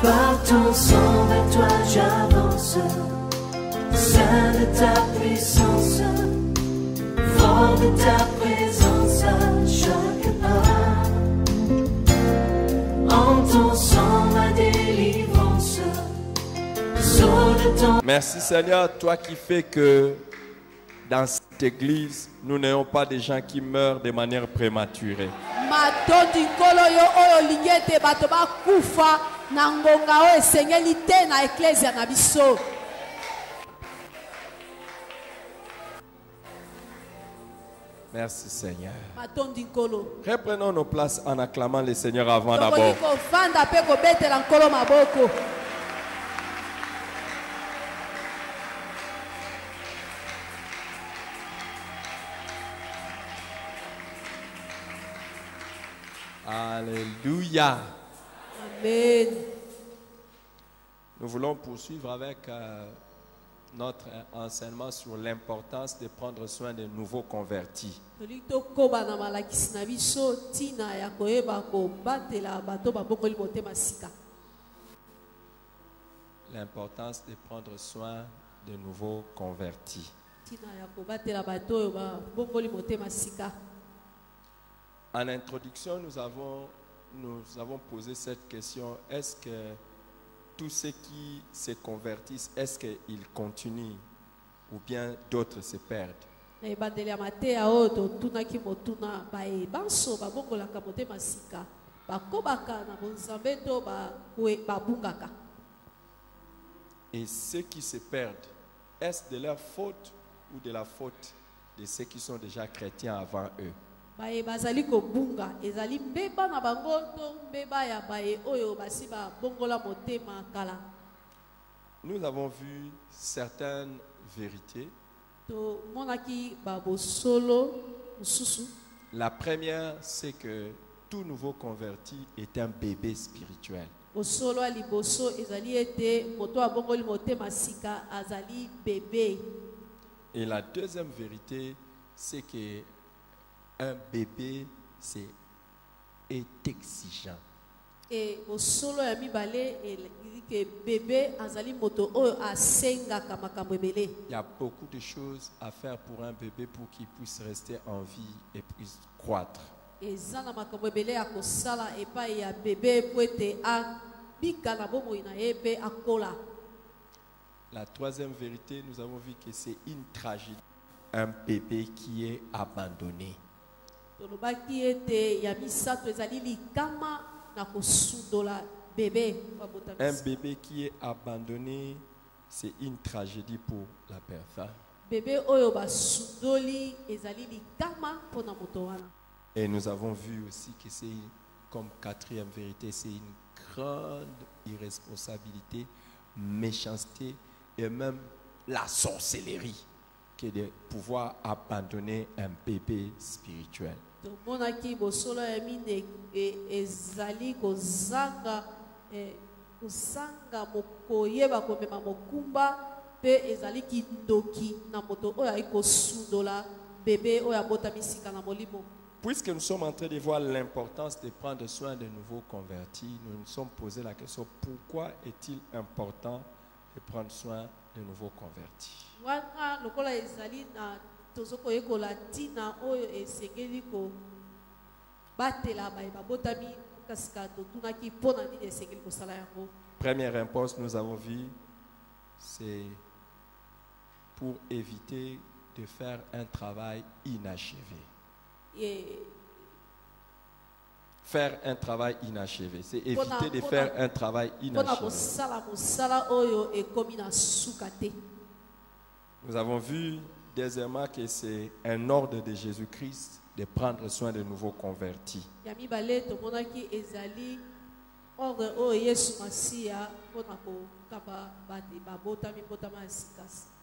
Par ton sang, vers toi j'avance, saint de ta puissance, fort de ta présence à chaque pas. En ton sang, ma délivrance, sceau de ton... Merci Seigneur, toi qui fais que dans cette église, nous n'ayons pas des gens qui meurent de manière prématurée. Merci Seigneur. Reprenons nos places en acclamant le Seigneur avant d'abord. Alléluia. Amen. Nous voulons poursuivre avec notre enseignement sur l'importance de prendre soin des nouveaux convertis. L'importance de prendre soin des nouveaux convertis. En introduction, nous avons posé cette question. Est-ce que tous ceux qui se convertissent, est-ce qu'ils continuent ou bien d'autres se perdent? Et ceux qui se perdent, est-ce de leur faute ou de la faute de ceux qui sont déjà chrétiens avant eux? Nous avons vu certaines vérités. La première, c'est que tout nouveau converti est un bébé spirituel. Et la deuxième vérité, c'est que un bébé est exigeant. Il y a beaucoup de choses à faire pour un bébé pour qu'il puisse rester en vie et puisse croître. La troisième vérité, nous avons vu que c'est une tragédie, un bébé qui est abandonné. Un bébé qui est abandonné, c'est une tragédie pour la personne. Et nous avons vu aussi que c'est, comme quatrième vérité, c'est une grande irresponsabilité, méchanceté et même la sorcellerie que de pouvoir abandonner un bébé spirituel. Puisque nous sommes en train de voir l'importance de prendre soin des nouveaux convertis, nous nous sommes posé la question, pourquoi est-il important de prendre soin des nouveaux convertis? Première réponse, nous avons vu, c'est pour éviter de faire un travail inachevé. Faire un travail inachevé, c'est éviter de faire un travail inachevé. Nous avons vu deuxièmement que c'est un ordre de Jésus-Christ de prendre soin de nouveaux convertis.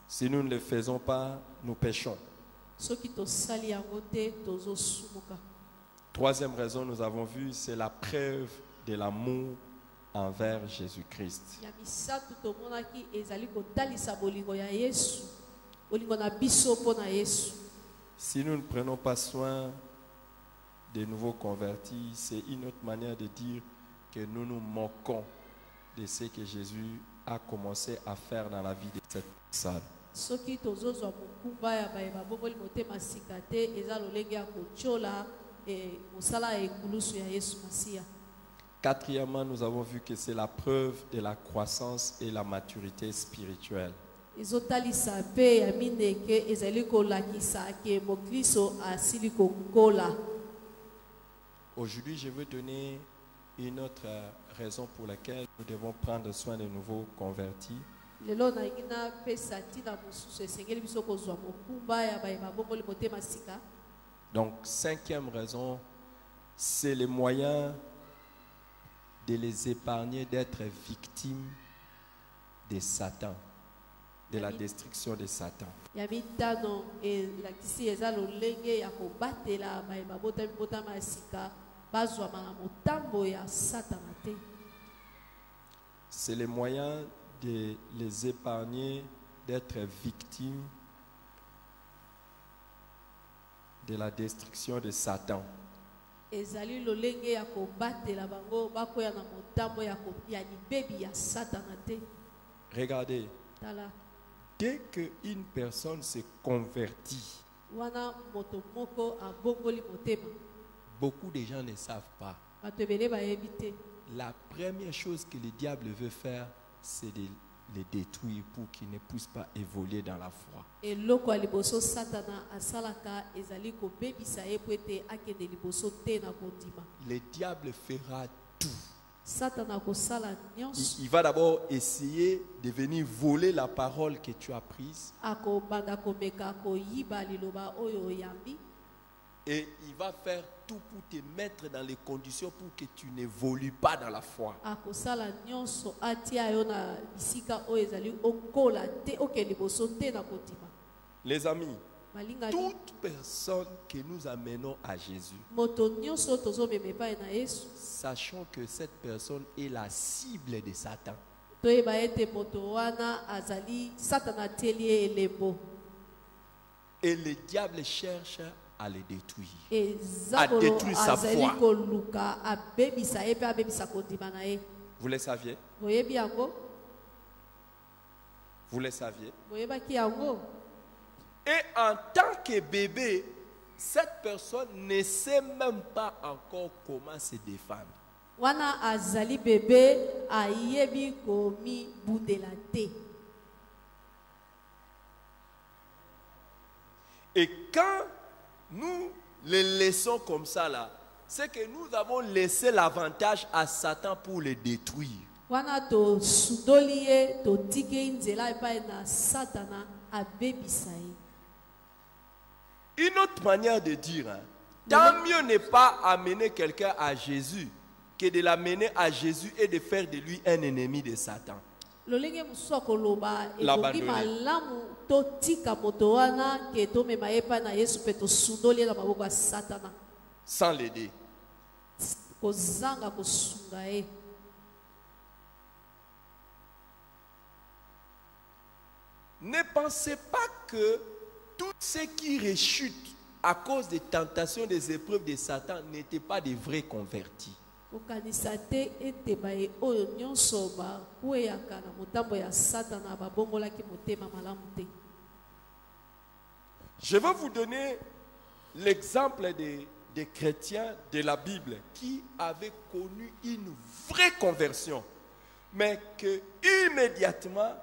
Si nous ne le faisons pas, nous péchons. Troisième raison, nous avons vu, c'est la preuve de l'amour envers Jésus-Christ. Si nous ne prenons pas soin des nouveaux convertis, c'est une autre manière de dire que nous nous moquons de ce que Jésus a commencé à faire dans la vie de cette salle. soki tozozwa mokumba ya bayeba bongoli motema sika te eza lolenge ya kotiola mosala ya ekulusu ya Yesu Masiya. Quatrièmement, nous avons vu que c'est la preuve de la croissance et la maturité spirituelle. ezotalisa mpe ya mindeke ezali kolakisa ke mokristo asili kokola. Aujourd'hui, je veux donner une autre raison pour laquelle nous devons prendre soin de nouveaux convertis. lelo nalingi napesa ntina mosusu esengeli biso kozwa mokumba ya bayeba bongoli motema sika. Donc, cinquième raison, c'est le moyen de les épargner d'être victimes de Satan, de la destruction de Satan. ya mitano elakisi eza lolenge ya kobatela bayeba botama ya sika bazwama na motambo ya Satana te. C'est le moyen de les épargner d'être victimes de la destruction de Satan. ezali lolenge ya kobatela bango bakoya na motambo ya libebi ya Satana te. Regardez, Tala dès qu'une personne se convertit, wana moto moko abongoli motema beaucoup de gens ne savent pas. bato ebele bayebi te. La première chose que le diable veut faire, c'est de les détruire pour qu'ils ne puissent pas évoluer dans la foi. eloko ya liboso Satana asalaka ezali kobebisa ye po ete akende liboso te na kondima. Le diable fera tout. Satana akosala nyonso. Il va d'abord essayer de venir voler la parole que tu as prise. akobanda komeka koyiba liloba oyo oyambi. Et il va faire tout pour te mettre dans les conditions pour que tu n'évolues pas dans la foi. akosala nyonso atia yo na bisika oyo ezali okola te okende liboso te na kondima. Les amis, balingani toute personne que nous amenons à Jésus, moto nyonso tozomema epai na Yesu sachons que cette personne est la cible de Satan. toyeba ete moto wana azali Satana atieli ye elembo. Et le diable cherche à le détruire. eza kolo détruire sa azali foi. koluka abebisa ye mpe abebisa kondima na ye. Vous le saviez? boyebi yango? Vous le saviez? boyebaki yango? Et en tant que bébé, cette personne ne sait même pas encore comment se défendre. wana azali bebe ayebi komibundela te. Et quand nous les laissons comme ça là, c'est que nous avons laissé l'avantage à Satan pour le détruire. wana tosudoli ye totiki nzela epai na Satana abebisa ye. Une autre manière de dire, hein, tant mieux n'est pas amener quelqu'un à Jésus que de l'amener à Jésus et de faire de lui un ennemi de Satan. lolenge mosusu ya koloba ekoki L'abandonner. malamu totika moto wana ke tomema ye epai na Yesu mpe tosundoli ye na maboko ya Satana Sans l'aider. kozanga kosunga ye. Ne pensez pas que tous ceux qui rechutent à cause des tentations, des épreuves de Satan n'étaient pas des vrais convertis. kokanisa te ete baye oyo nyonso bakweyaka na motambo ya Satana babongolaki motema malamu te. Je vais vous donner l'exemple des chrétiens de la Bible qui avaient connu une vraie conversion, mais que immédiatement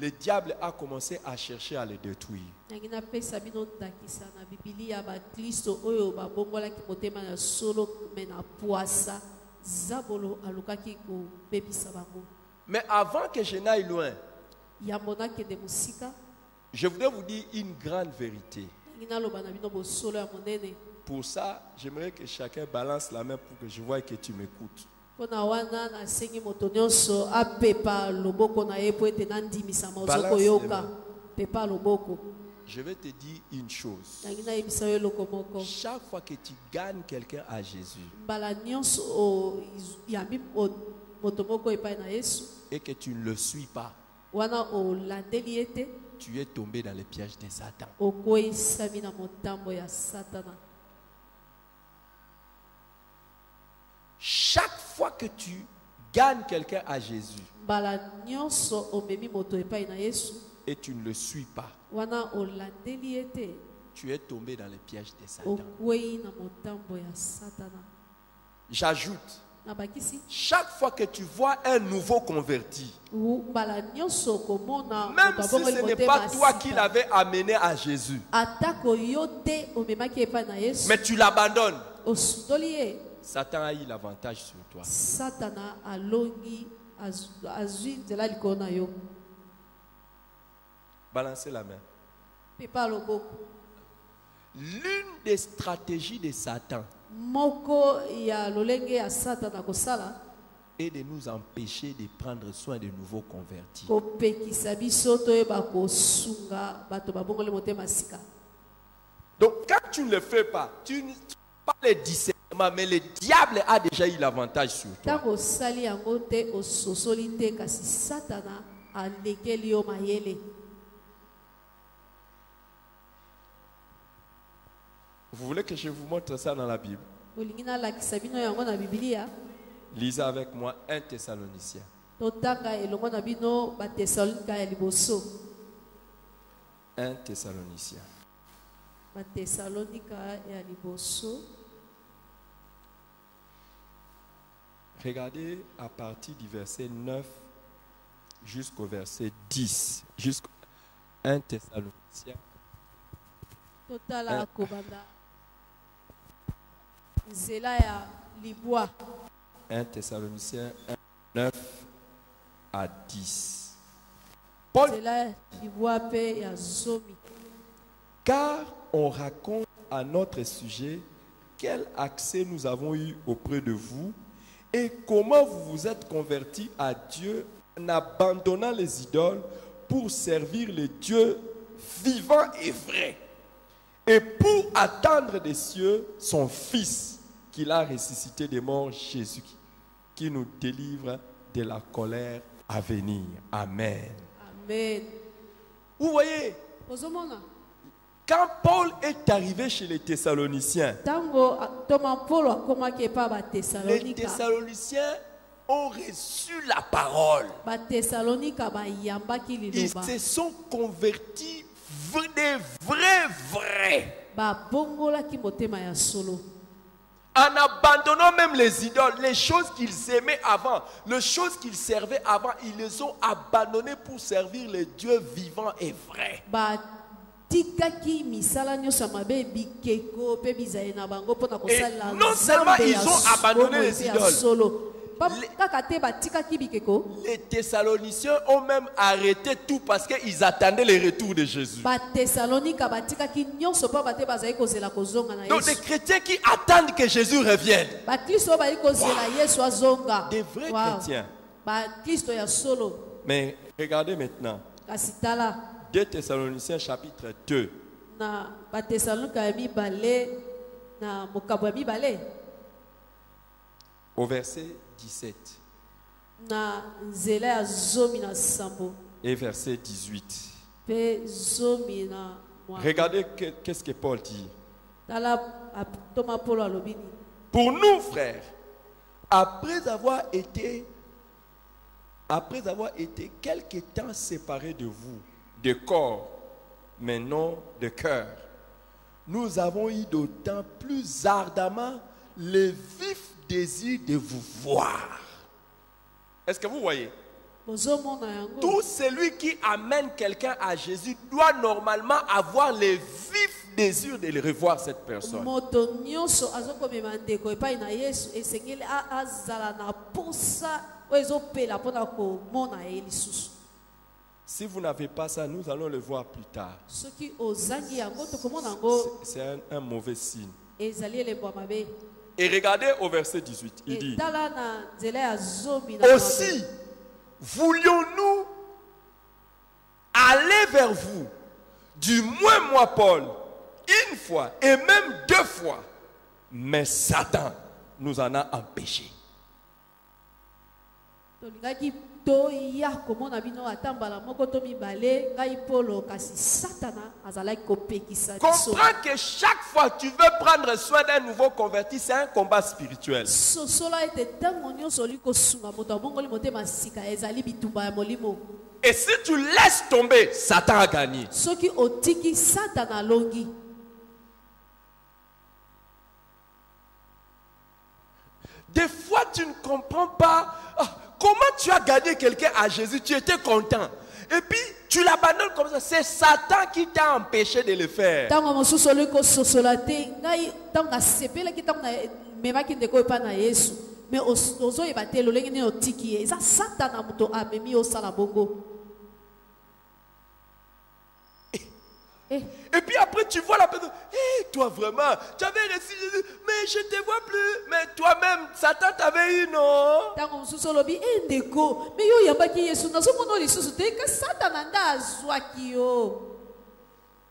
le diable a commencé à chercher à les détruire. nangi napesa bino ndakisa na Bibilia bakristo oyo babongolaki motema ya solo me na pwasa zabolo alukaki kobebisa bango. Mais avant que je n'aille loin, yambo nakende mosika je voudrais vous dire une grande vérité. nangi naloba na bino bosolo ya monene. Pour ça, j'aimerais que chacun balance la main pour que je voie que tu m'écoutes. mpona wana nasengi moto nyonso apepa loboko na ye po ete nandimisama oza Balance koyoka. les pepa loboko. Je vais te dire une chose. nangi nayebisa yo eloko moko. Chaque fois que tu gagnes quelqu'un à Jésus mbala nyonso oyambi moto moko epai na Yesu et que tu ne le suis pas, wana olandeli ye te tu es tombé dans les pièges de Satan. okweyisami na motambo ya Satana. Chaque fois que tu gagnes quelqu'un à Jésus mbala nyonso omemi moto epai na Yesu et tu ne le suis pas, wana olandeli ye te tu es tombé dans les pièges de Satan. okwei na motambo ya Satana. J'ajoute, Nabakisi chaque fois que tu vois un nouveau converti, mbala nyonso komona même moto si abongoli ce n'est motema pas toi qui sika, l'avais amené à Jésus, atako yo te omemaki epai na Yesu mais tu l'abandonnes, osundoli ye, Satan a eu l'avantage sur toi. Satana alongi azwi nzela likolo na yo. Balancez la main. Pepa loboko L'une des stratégies de Satan moko ya lolenge ya Satana kosala est de nous empêcher de prendre soin de nouveaux convertis. kopekisa biso toyeba kosunga bato babongoli motema sika. Donc quand tu ne le fais pas, tu n'as pas le discernement, mais le diable a déjà eu l'avantage sur toi. Ntango osali yango te ososoli te kasi Satana alekeli yo mayele. Vous voulez que je vous montre ça dans la Bible? Olingi nalakisa bino yango na Biblia. Lisez avec moi 1 Thessaloniciens. Totanga elongo na bino batesalonika ya liboso. 1 Thessaloniciens. Batesalonika ya liboso. Regardez à partir du verset 9 jusqu'au verset 10. Jusqu'au 1 Thessaloniciens. Totala kobanda nzela ya libwa. 1 Thessaloniciens 1, 9 à 10. Paul, Nzela ya libwa pe ya zomi. car on raconte à notre sujet quel accès nous avons eu auprès de vous et comment vous vous êtes convertis à Dieu en abandonnant les idoles pour servir le Dieu vivant et vrai et pour attendre des cieux son Fils qu'il a ressuscité des morts, Jésus, qui nous délivre de la colère à venir. Amen. Amen. Vous voyez, Ozomona quand Paul est arrivé chez les Thessaloniciens, tango toma Paulo akomaki epa les batesalonika. Thessaloniciens ont reçu la parole. Batesalonika bayambaki Ils liloba. se sont convertis des vrais. Babongolaki motema ya solo. En abandonnant même les idoles, les choses qu'ils aimaient avant, les choses qu'ils servaient avant, ils les ont abandonnées pour servir le Dieu vivant et vrai. Batikaki misala nyonso ya mabe bikeko pe bizali na bango mpona kosalela non seulement Nzambe ils ya ont abandonné solo les pe ya idoles. solo. Kaka te batikaki bikeko. Les Thessaloniciens ont même arrêté tout parce qu'ils attendaient le retour de Jésus. Batesalonika batikaki nyonso mpo bate bazali kozela kozonga na Donc des Yesu. chrétiens qui attendent que Jésus revienne. Bakristo oyo bali kozela Yesu azonga. Des vrais Wow. chrétiens. Bakristo ya solo. Mais regardez maintenant. Kasi tala 2 Thessaloniciens chapitre 2. na batesalonika ya mibale na mokabo ya mibale Au verset 17 na nzela ya zomi na sambo et verset 18. pe zomi na mwambe. Regardez qu'est-ce que Paul dit. Tala toma Paulo alobi nini? Pour nous, frères, après avoir été quelque temps séparés de vous, de corps, mais non de cœur, nous avons eu d'autant plus ardemment le vif désir de vous voir. Est-ce que vous voyez? Bozomona yango. Tout celui qui amène quelqu'un à Jésus doit normalement avoir le vif désir de le revoir cette personne. Moto nyonso azokomema ndeko epai na Yesu esengeli azala na posa oyo ezopela mpona komona ye lisusu. Si vous n'avez pas ça, nous allons le voir plus tard. Soki ozangi yango tokomona yango C'est un mauvais signe. ezali elembo ya mabe. Et regardez au verset 18, il dit: Etala na nzela ya zomi na aussi, voulions-nous aller vers vous, du moins moi, Paul, une fois et même 2 fois, mais Satan nous en a empêchés. tolingaki toya komona bino ata mbala moko to mibale ngai Polo kasi Satana azalaki kopekisa biso. Comprends que chaque fois que tu veux prendre soin d'un nouveau converti, c'est un combat spirituel. sosola ete ntango nyonso oli kosunga moto abongoli motema sika ezali bitumba ya molimo. Et si tu laisses tomber, Satan a gagné. Soki otiki Satana alongi. Des fois, tu ne comprends pas comment tu as gagné quelqu'un à Jésus. Tu étais content. Et puis, tu l'abandonnes comme ça. C'est Satan qui t'a empêché de le faire. Tango mosusu oli kososola te ngai tango nasepelaki tango memaki ndeko epa na Yesu. Mais ozoyeba te lolenge nini otiki ye eza Satana moto amemi osala bongo. Et puis après, tu vois la personne. Hé, toi vraiment, tu avais reçu Jésus, mais je ne te vois plus. Mais toi-même, Satan t'avait eu, non? Tango mosusu olobi ndeko me yo yambaki Yesu nazomona lisusu te ka Satana nda azwaki yo.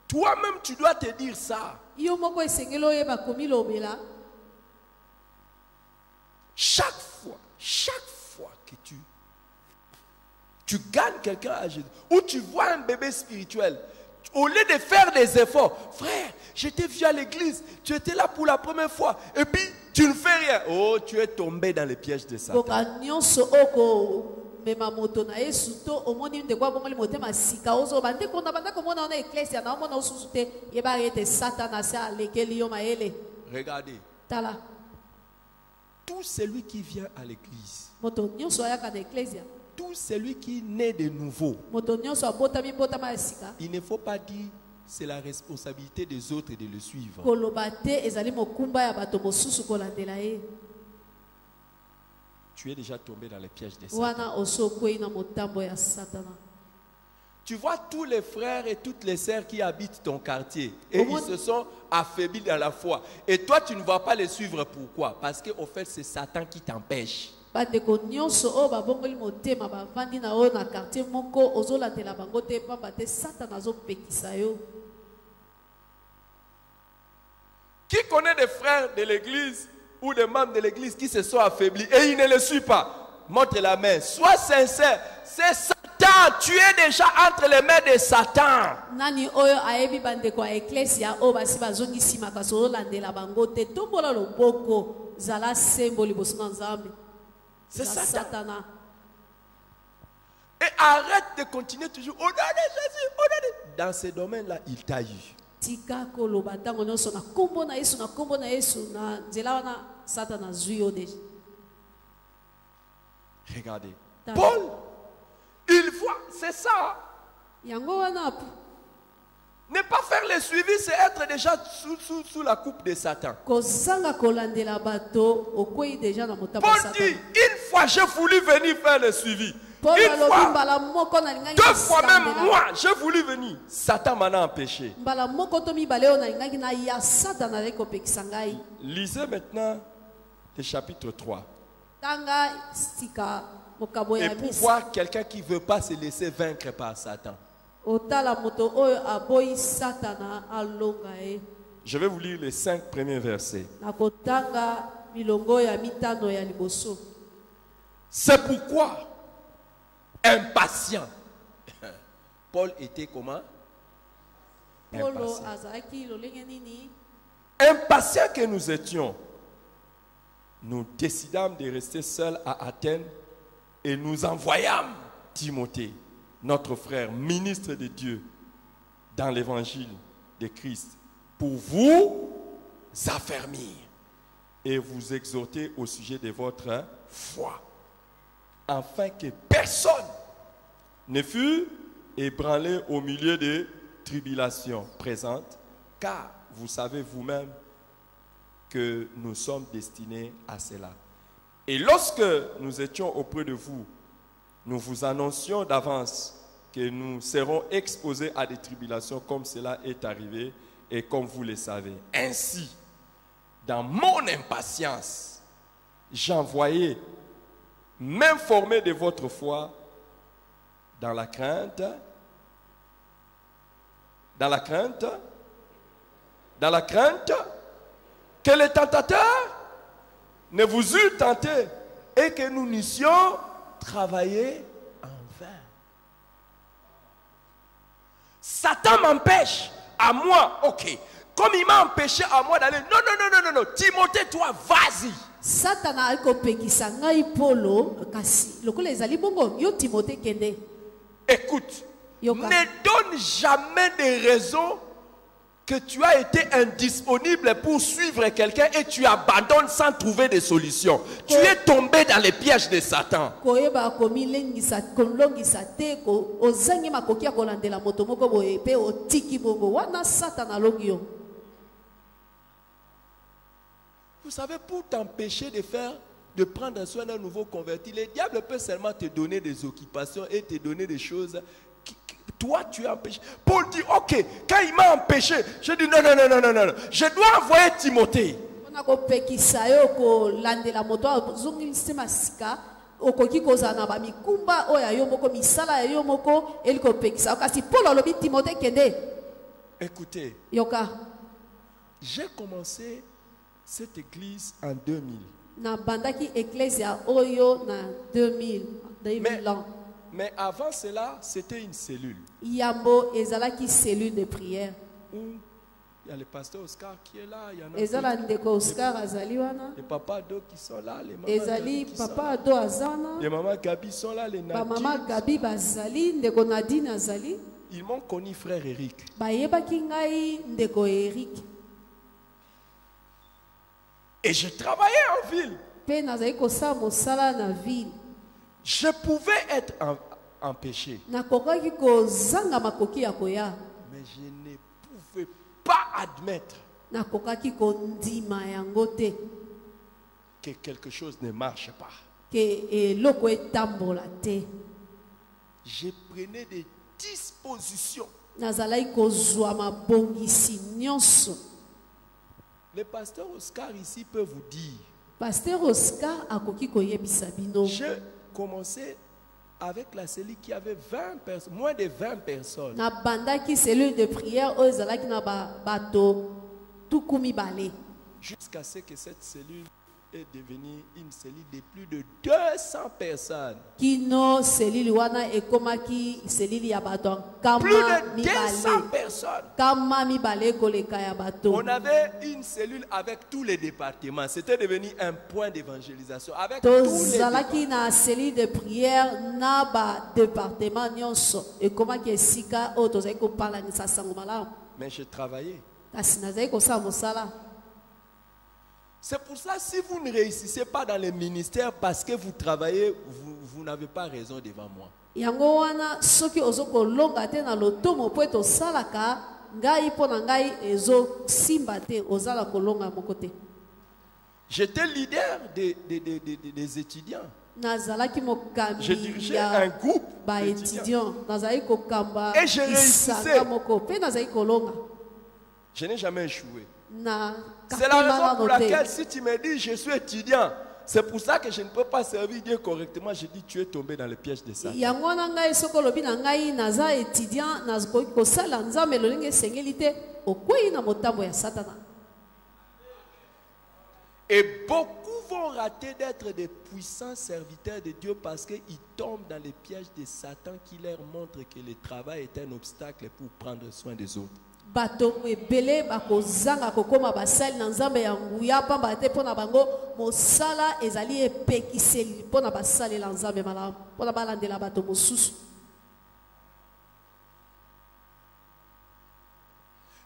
Toi-même, tu dois te dire ça. Yo moko esengeli oyeba komilobela. Chaque fois que tu gagnes quelqu'un à Jésus, ou tu vois un bébé spirituel, au lieu de faire des efforts, frère, je t'ai vu à l'église, tu étais là pour la première fois, et puis tu ne fais rien. Oh, tu es tombé dans les pièges de Satan. Nyonso oko mema moto na Yesu to omoni ndeko abongoli motema sika ozo bande konda banda komona na eklesia na omona osusu te yeba ete Satana sa lekeli yo maele. Regardez. Tala. Tout celui qui vient à l'église, Moto nyonso ayaka na eklesia. tout celui qui naît de nouveau, Moto nyonso abotami botama sika. il ne faut pas dire c'est la responsabilité des autres de le suivre. Koloba te ezali mokumba ya bato mosusu kolandela ye. Tu es déjà tombé dans les pièges de Satan. Wana oso kwei na motambo ya Satana. Tu vois tous les frères et toutes les sœurs qui habitent ton quartier et ils se sont affaiblis dans la foi. Et toi, tu ne vas pas les suivre. Pourquoi? Parce qu'au fait, c'est Satan qui t'empêche. Bandeko nyonso o babongoli motema bavandi na o na quartier moko ozolandela bango te pamba te Satana azopekisa yo. Qui connaît des frères de l'église ou des membres de l'église qui se sont affaiblis et ils ne le suivent pas? Montre la main. Sois sincère. C'est Satan. Tu es déjà entre les mains de Satan. Nani oyo ayebi bandeko ya eklesia o basi bazongi sima kasi ozolandela bango te tombola loboko zala sembo liboso na Nzambe. C'est Satan. Satana. Et arrête de continuer toujours. Au nom de Jésus, au nom de... Dans ce domaine-là, il t'a eu. Tika koloba ntango nyonso na kombo na Yesu na kombo na Yesu na nzela wana Satana zwi yo deja. Regardez. Paul, il voit, c'est ça. Yango wana Ne pas faire le suivi, c'est être déjà sous la coupe de Satan. kozanga kolandela bato okwei deja na motambo Paul ya Satana. dit, une fois j'ai voulu venir faire le suivi. Paul Une alobi fois, mbala moko na lingaki deux fois même kolandela. moi, j'ai voulu venir. Satan m'en a empêché. Mbala moko to mibale oyo na lingaki na ya Satana azali kopekisa ngai. Lisez maintenant le chapitre 3. Tanga sika mokabo Et ya pour misa. voir quelqu'un qui ne veut pas se laisser vaincre par Satan. Otala moto oyo aboyi Satana alonga e. Je vais vous lire les 5 premiers versets. Nakotanga milongo ya mitano ya liboso. C'est pourquoi, impatient. Paul était comment? Polo Impatient. azalaki lolenge nini? Impatients que nous étions, nous décidâmes de rester seuls à Athènes et nous envoyâmes Timothée, notre frère, ministre de Dieu, dans l'évangile de Christ, pour vous affermir et vous exhorter au sujet de votre foi, afin que personne ne fût ébranlé au milieu des tribulations présentes, car vous savez vous-même que nous sommes destinés à cela. Et lorsque nous étions auprès de vous, nous vous annoncions d'avance que nous serons exposés à des tribulations comme cela est arrivé et comme vous le savez. Ainsi, dans mon impatience, j'envoyais m'informer de votre foi dans la crainte que les tentateurs ne vous eurent tenté et que nous n'eussions travailler en vain. Satan m'empêche à moi, ok. Comme il m'a empêché à moi d'aller, non, Timothée, toi, vas-y. Satana akopekisa ngai polo kasi lokola ezali bongo yo Timothée kende. Écoute, Yoka. ne donne jamais de raison que tu as été indisponible pour suivre quelqu'un et tu abandonnes sans trouver de solution. Tu es tombé dans les pièges de Satan. Koyeba komilengisa kolongisa te ko ozangi makoki ya kolandela moto moko boye pe otiki bongo wana Satana longi yo. Vous savez, pour t'empêcher de prendre soin d'un nouveau converti, le diable peut seulement te donner des occupations et te donner des choses. Toi, tu es empêché. Paul dit, ok, quand il m'a empêché, je dis non, je dois envoyer Timothée. Okoki kozana ba mikumba oya yo moko misala yo moko eliko pekisa kasi Paul alobi Timothée kende. Écoutez, Yoka. J'ai commencé cette église en 2000. Na bandaki ecclesia oyo na 2000 ans. Mais avant cela, c'était une cellule. Yambo ezalaki cellule de prière. Il y a le pasteur Oscar qui est là, il y en a Ezala ndeko Oscar azali wana. les papas Ado qui sont là, les mamans Ezali Gabi qui sont papa là. Ado azana. Les mamans Gabi sont là, les Ba Nadine. mama Gabi bazali ndeko Nadine azali. Ils m'ont connu frère Eric. Ba yebaki ngai ndeko Eric. Et je travaillais en ville. Pe nazali kosala mosala na ville. Je pouvais être empêché. Nakokaki kozanga makoki ya koya. Mais je ne pouvais pas admettre Nakokaki kondima yango te. que quelque chose ne marche pas. Ke eloko etambola te. Je prenais des dispositions. Nazalaki kozwa mabongisi nyonso. Le pasteur Oscar ici peut vous dire. Pasteur Oscar akoki koyebisa bino. J'ai commencé avec la cellule qui avait 20 personnes, moins de 20 personnes. Na bandaki cellule de prière oyo ezalaki na bato tukumi bale. Jusqu'à ce que cette cellule est devenue une cellule de plus de 200 personnes. Kino cellule wana ekomaki cellule ya bato Plus kama de 200 mibale. personnes. Kama mibale koleka ya bato. On avait une cellule avec tous les départements. C'était devenu un point d'évangélisation. Avec tous les Tozalaki départements. na cellule de prière na ba département nyonso. Ekomaki esika oyo tozali kopalangisa sango malamu. Mais je travaillais. Kasi nazali kosala mosala. C'est pour ça, si vous ne réussissez pas dans les ministères parce que vous travaillez, vous n'avez pas raison devant moi. Yango wana soki ozokolonga te na lotomo po tosalaka ngai mpo na ngai ezo simba te ozala kolonga moko te. J'étais leader des étudiants. Nazalaki Je mokambi dirigeais ya un groupe ba d'étudiants. étudiant nazali kokamba Et je réussissais. isanga moko pe nazali kolonga Je n'ai jamais échoué. na C'est la raison pour laquelle te. si tu me dis je suis étudiant, c'est pour ça que je ne peux pas servir Dieu correctement. Je dis tu es tombé dans le piège de Satan. Yango wana ngai soko lobi na ngai naza étudiant nazokoki kosala nzambe lolenge esengeli te okwei na motambo ya Satana. Et beaucoup vont rater d'être des puissants serviteurs de Dieu parce qu'ils tombent dans les pièges de Satan qui leur montre que le travail est un obstacle pour prendre soin des autres. Bato ebele bakozanga kokoma basali na nzambe ya nguya pamba te mpona bango mosala ezali epekiseli mpona basalela nzambe malamu mpona balandela bato mosusu.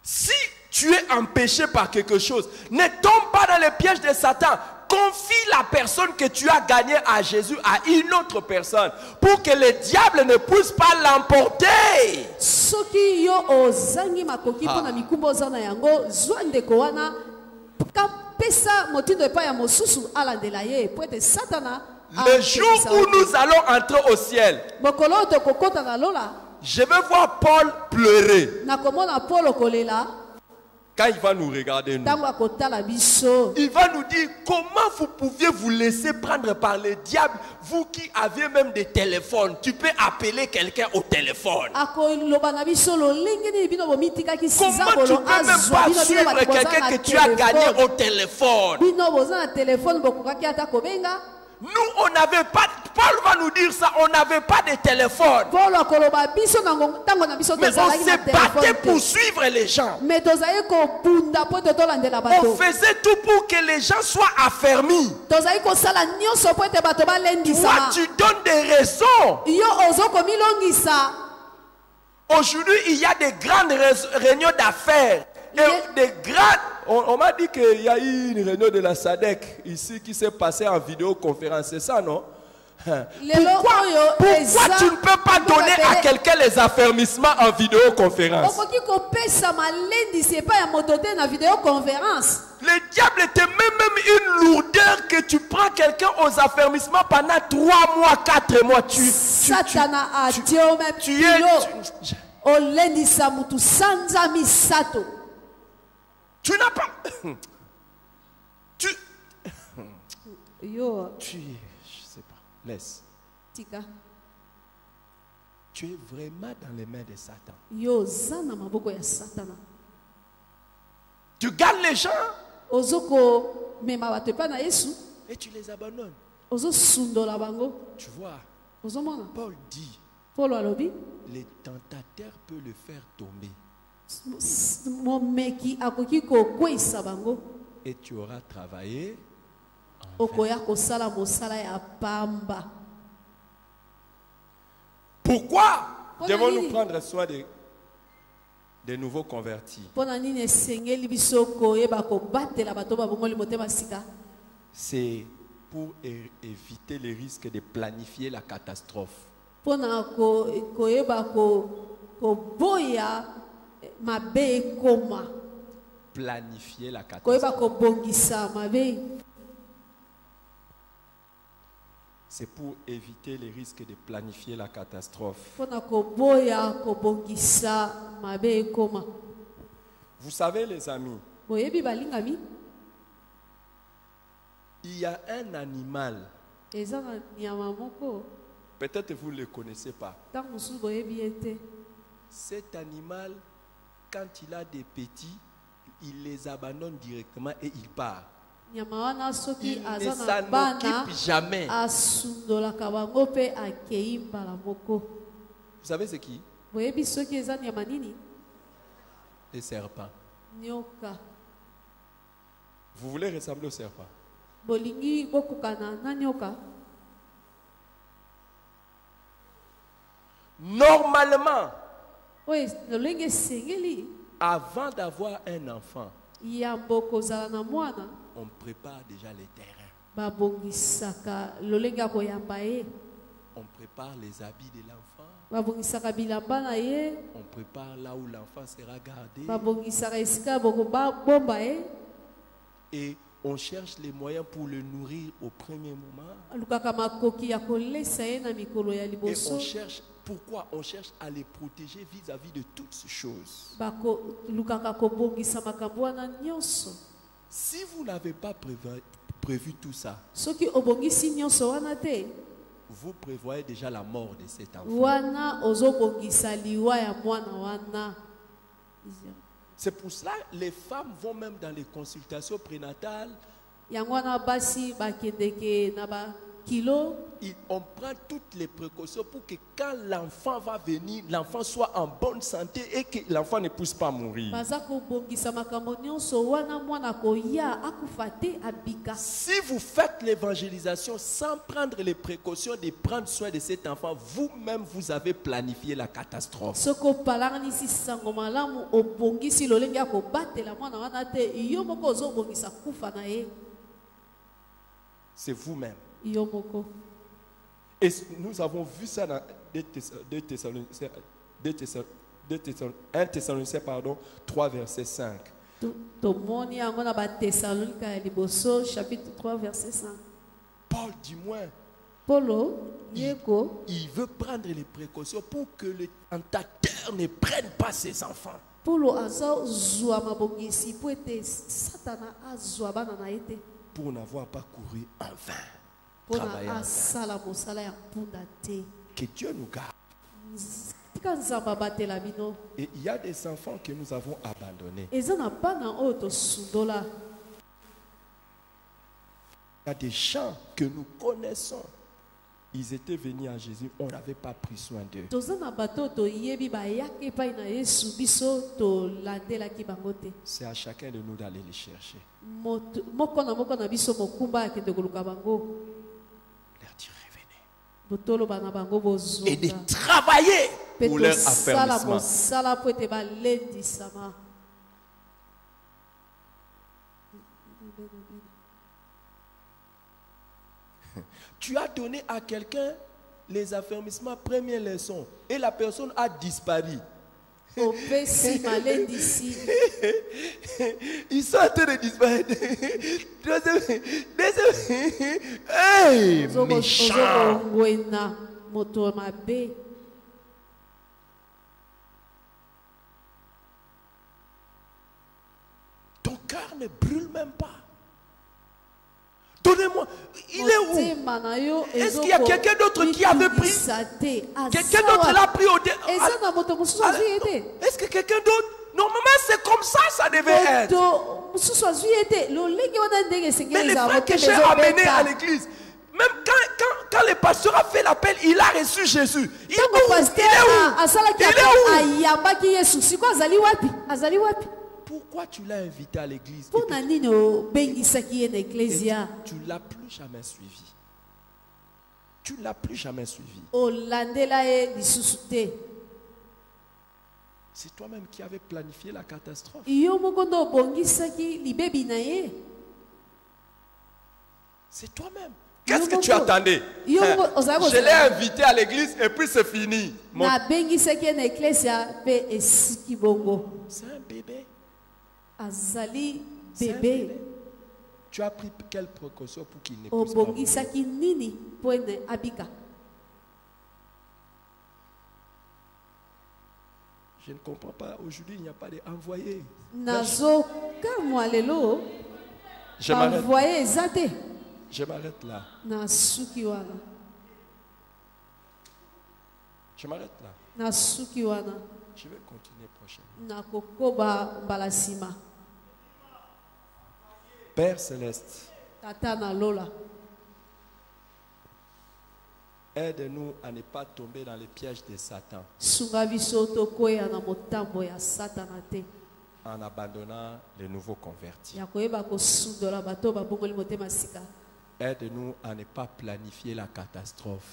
Si tu es empêché par quelque chose, ne tombe pas dans les pièges de Satan. Confie la personne que tu as gagnée à Jésus à une autre personne pour que le diable ne puisse pas l'emporter. Soki yo ozangi makoki mpona mikumba oza na yango zwa ndeko wana kapesa motindo epai ya mosusu alandela ye po ete Satana Le jour où nous allons entrer au ciel, mokolo oyo tokokota na lola je vais voir Paul pleurer nakomona Paul kolela quand il va nous regarder. Nous. ntango akotala biso. Il va nous dire comment vous pouviez vous laisser prendre par le diable, vous qui aviez même des téléphones. Tu peux appeler quelqu'un au téléphone. Akoloba na biso lolenge nini bino bomitikaki Comment tu peux même pas suivre quelqu'un que tu as gagné au téléphone? bino boza na telefone bokokaki ata kobenga. Nous, on n'avait pas, Paul va nous dire ça, on n'avait pas de téléphone. Paul akoloba biso nango tango na biso Mais on tozalaki se na battait téléphone pour te. suivre les gens. Mais tozali kobunda po tolandela On bato. faisait tout pour que les gens soient affermis. Tozali kosala nyonso po ete bato Toi, balendisama. tu donnes des raisons. Yo ozokomilongisa. Aujourd'hui, il y a des grandes réunions d'affaires. Et des grandes... On m'a dit qu'il y a eu une réunion de la SADC ici qui s'est passée en vidéoconférence. C'est ça, non? Pourquoi tu ne peux pas donner à quelqu'un les affermissements en vidéoconférence? Okoki kopesa malendisi epai ya moto te na vidéoconférence. Le diable te met même une lourdeur que tu prends quelqu'un aux affermissements pendant 3 mois, 4 mois. Satana atio même tu pilo. Olendisa mutu sanza misato. Tu n'as pas... Yo je sais pas. Laisse. tika. Tu es vraiment dans les mains de Satan. Yo zana maboko ya Satana. Tu gardes les gens Ozoko mema bato epai na Yesu. et tu les abandonnes. Ozo sundola bango. Tu vois, Ozomona. Paul dit, Paul alobi. les tentateurs peuvent le faire tomber. Momeki akoki kokweyisa bango. Et tu auras travaillé. Okoya kosala mosala ya pamba. Pourquoi Pona devons-nous nini? prendre soin des nouveaux convertis? Pona nini esengeli biso koyeba kobatela bato babongoli motema sika. C'est pour éviter les risques de planifier la catastrophe. Pona koyeba koboya mabe ekoma. Planifier la Koyeba catastrophe. kobongisa mabe. C'est pour éviter les risques de planifier la catastrophe. Pona koboya kobongisa mabe ekoma. Vous savez, les amis, Boyebi balingami. il y a un animal, Eza na nyama moko. peut-être vous ne le connaissez pas. Tango mosusu boyebi ete. Cet animal, quand il a des petits, il les abandonne directement et il part. Nyama wana soki Il ne aza na s'en bana occupe jamais. asundolaka bango mpe akei mbala moko. Vous savez c'est qui? Boyebi soki eza nyama nini? Les serpents. Nyoka. Vous voulez ressembler au serpent? Bolingi bokukana na nyoka. Normalement, Oye lolenge esengeli avant d'avoir un enfant, yambo kozala na mwana on prépare déjà les terrains. babongisaka lolenge ya koyamba ye. On prépare les habits de l'enfant. Babongisaka bilamba na ye. On prépare là où l'enfant sera gardé. Babongisaka esika bomba ye. Et on cherche les moyens pour le nourrir au premier moment. Lukaka makoki ya kolesa ye na mikolo ya Et liboso. on cherche, pourquoi on cherche à les protéger vis-à-vis de toutes ces choses. Lukaka kobongisa makambo wana nyonso. Si vous n'avez pas prévu tout ça, Soki obongisi nyonso wana te, vous prévoyez déjà la mort de cet enfant. wana ozobongisa liwa ya mwana wana. C'est pour cela que les femmes vont même dans les consultations prénatales. Yango wana basi bakendeke na ba kilo. On prend toutes les précautions pour que quand l'enfant va venir, l'enfant soit en bonne santé et que l'enfant ne puisse pas mourir. Baza kobongisa makambo nyonso wana mwana koya akufa te abika. Si vous faites l'évangélisation sans prendre les précautions de prendre soin de cet enfant, vous-même vous avez planifié la catastrophe. Soko palanisi sango malamu obongisi lolenge ya kobatela mwana wana te, yo moko ozobongisa kufa na ye. C'est vous-même. Yo moko. Et nous avons vu ça dans 1 Thessaloniciens 3 verset 5. Tomoni yango na ba Thessalonika ya liboso chapitre 3 verset 5. Paul dit moins. Polo yeko Il veut prendre les précautions pour que le tentateur ne prenne pas ses enfants. Polo aza zwa mabongisi po ete Satana azwa bana na ete. Pour n'avoir pas couru en vain. Pona asala mosala ya mpunda te. Que Dieu nous garde. Tika nzamba batela bino. Et il y a des enfants que nous avons abandonnés. Eza na bana oyo tosundola. Il y a des gens que nous connaissons. Ils étaient venus à Jésus, on n'avait pas pris soin d'eux. C'est à chacun de nous d'aller les chercher. Leur dire revenez. Et de travailler pour leur affermissement. Tu as donné à quelqu'un les affermissements, première leçon, et la personne a disparu. Ils sont en train de disparaître. Hey, méchant. Ton cœur ne brûle même pas. Donnez-moi. Il est où? Est-ce qu'il y a quelqu'un d'autre qui avait pris? Quelqu'un d'autre l'a pris au début. Est-ce que quelqu'un d'autre? Normalement, c'est comme ça, ça devait être. Mais les frères que j'ai amenés à l'église, même quand le pasteur a fait l'appel, il a reçu Jésus. Il est où? Pourquoi tu l'as invité à l'église? Tu l'as plus jamais suivi. Tu l'as plus jamais suivi. C'est toi-même qui avais planifié la catastrophe. C'est toi-même. Qu'est-ce que tu attendais? Je l'ai invité à l'église et puis c'est fini. C'est un bébé. Bébé. Tu as pris quelle précaution pour qu'il ne puisse pas? Je ne comprends pas. Aujourd'hui, il n'y a pas d'envoyé. Je m'arrête là. Je m'arrête là. Je vais continuer prochainement. Père Céleste, aide-nous à ne pas tomber dans les pièges de Satan en abandonnant les nouveaux convertis. Aide-nous à ne pas planifier la catastrophe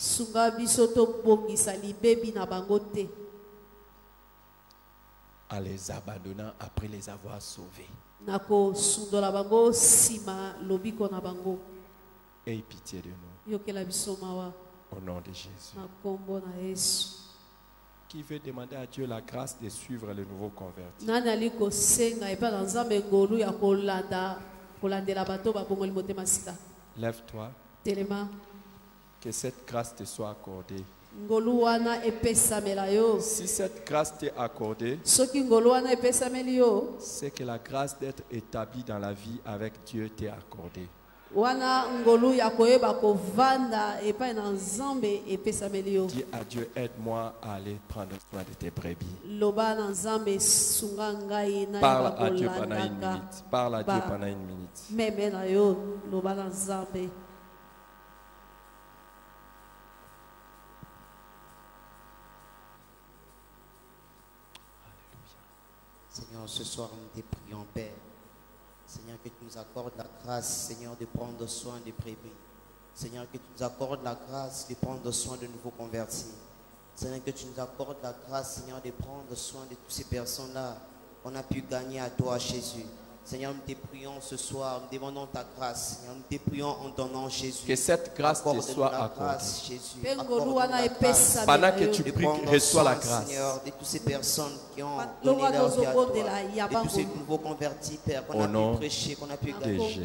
en les abandonnant après les avoir sauvés. Aie pitié de nous. Au nom de Jésus. Qui veut demander à Dieu la grâce de suivre les nouveaux convertis? Lève-toi. Que cette grâce te soit accordée. Si cette grâce t'est accordée, c'est que la grâce d'être établi dans la vie avec Dieu t'est accordée. Dis à Dieu, aide-moi à aller prendre soin de tes brebis. Parle à Dieu pendant une minute. Parle à Dieu pendant une minute. Seigneur, ce soir, nous te prions, Père. Seigneur, que tu nous accordes la grâce, Seigneur, de prendre soin des brebis. Seigneur, que tu nous accordes la grâce de prendre soin de nouveaux convertis. Seigneur, que tu nous accordes la grâce, Seigneur, de prendre soin de toutes ces personnes-là qu'on a pu gagner à toi, Jésus. Seigneur, nous te prions ce soir, nous demandons ta grâce. Seigneur, nous te prions en ton nom, Jésus. Que cette grâce te soit accordée. Pendant que tu pries, reçois la grâce. Seigneur, de toutes ces personnes qui ont donné leur vie à toi, de tous ces nouveaux convertis, Père, qu'on a pu prêcher, qu'on a pu gagner.